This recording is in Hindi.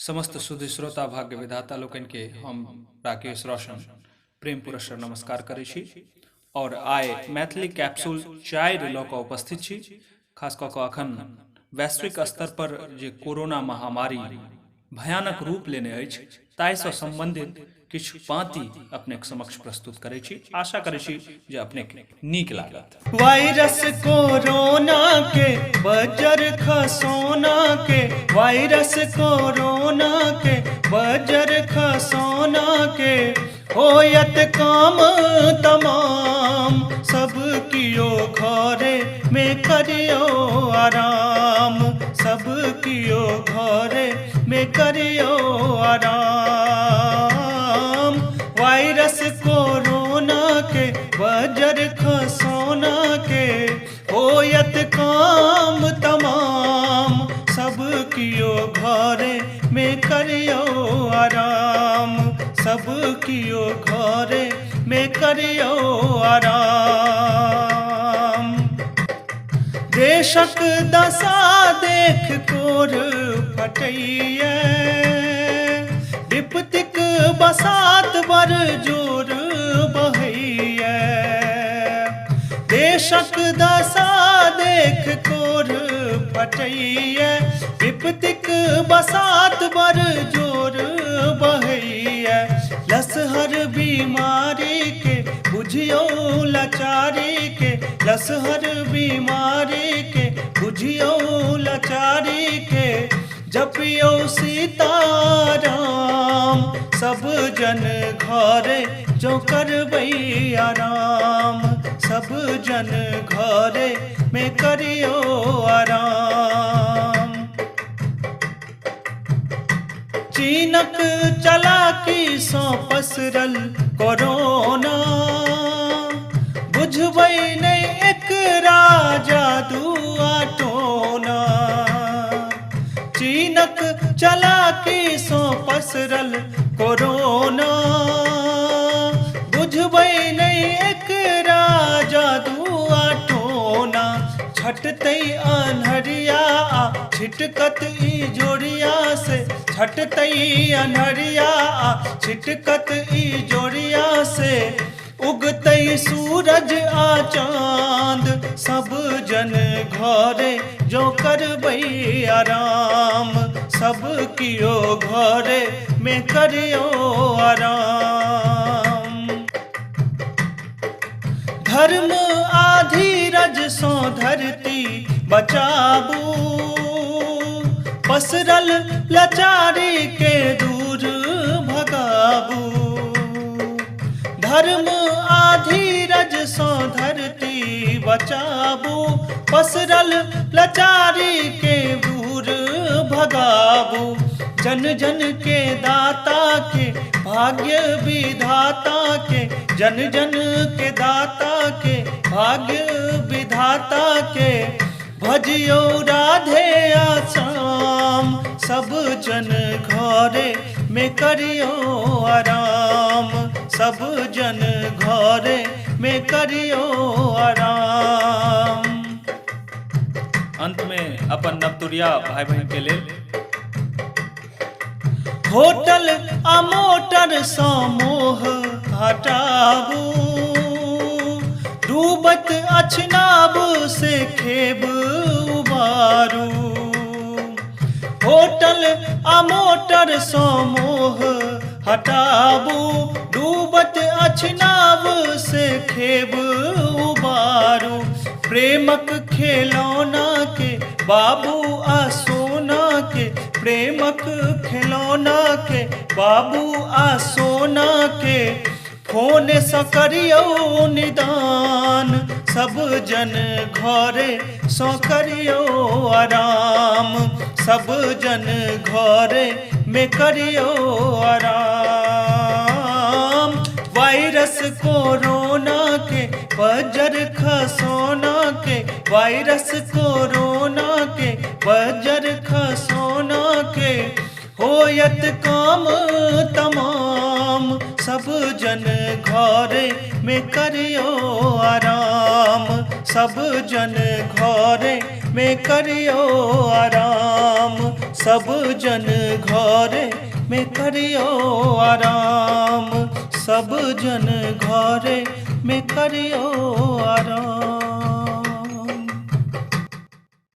समस्त सुधि श्रोता भाग्य विधाता लोकन के हम राकेश रोशन प्रेम पुरस्कार नमस्कार करै छी और आइ मैथिली कैप्सूल 4 लऽ कऽ उपस्थित छी। खास कऽ कऽ अखन वैश्विक स्तर पर जे कोरोना महामारी भयानक रूप लेने अछि ताहिसँ संबंधित किछु पाँति अपनेक समक्ष प्रस्तुत करै छी। आशा करै छी जे अपनेक नीक लागत। वायरस कोरोना के बजर खसोना के, वायरस कोरोना के बजर खसोना के, होयत काम तमाम सब कियो घरे में करियो आराम, सब कियो घरे में करियो आराम। वायरस कोरोना के बजर खसोना के, होयत काम तमाम सब कियो घरे में करियो आराम, सब कियो घरे में करियो आराम। देशक दशा देख कोर फटैया, विपतिक बसात बर जोर बहैया। देशक दशा देख कोर फटैया, विपतिक बसात बर जोर बहैया। लसहर बीमारी के बुझियो लाचारी के, लसहर बीमारी के बुझियो लाचारी के, जपियो सीताराम सब जन घरे जो करबै आराम, सब जन घरे में करियो आराम। चीनक चालाकी सँ पसरल कोरोना, बुझबै नहि एकरा जादू टोना। चीनक चालाकी सँ पसरल कोरोना, बुझबै नहि एकरा जादू टोना। छटतै अन्हरिया आ छिटकत इजोरिया से, छटतै अन्हरिया आ छिटकत इजोरिया से, उगतै सूरज आ चाँद सब जन घरे जो करबै आराम, सब कियो घरे में करियो आराम। धर्म आ धीरज सँ धरती बचाबू, पसरल लाचारी के दूर भगाबू। धर्म आ धीरज सँ धरती बचाबू, पसरल लाचारी के दूर भगाबू। जन जन के दाता के भाग्य विधाता के, जन जन के दाता के भाग्य विधाता के, भजियो राधे आसाम सब जन घरे में करियो आराम, सब जन घरे में करियो आराम। अंत में अपन नवतुरिया भाई बहन के लेल होटल आ मोटर सँ मोह हटाबू, डूबत अछि नाव से खेब उबारू। होटल आ मोटर सँ मोह हटाबू, डूबत अछि नाव से खेब उबारू। प्रेमक खिलौना के बाबू आ सोना के, प्रेमक खिलौना के बाबू आ सोना के, फोन सँ करियो निदान सब जन घरे सँ करियो आराम, सब जन घरे में करियो आराम। वायरस कोरोना के बजर खसोना के, वायरस कोरोना के बजर खसोना के, होयत काम तमाम सब जन घरे में करियो आराम, सब जन घरे में करियो आराम, सब जन घरे में करियो आराम, सब जन घरे में करियो आराम।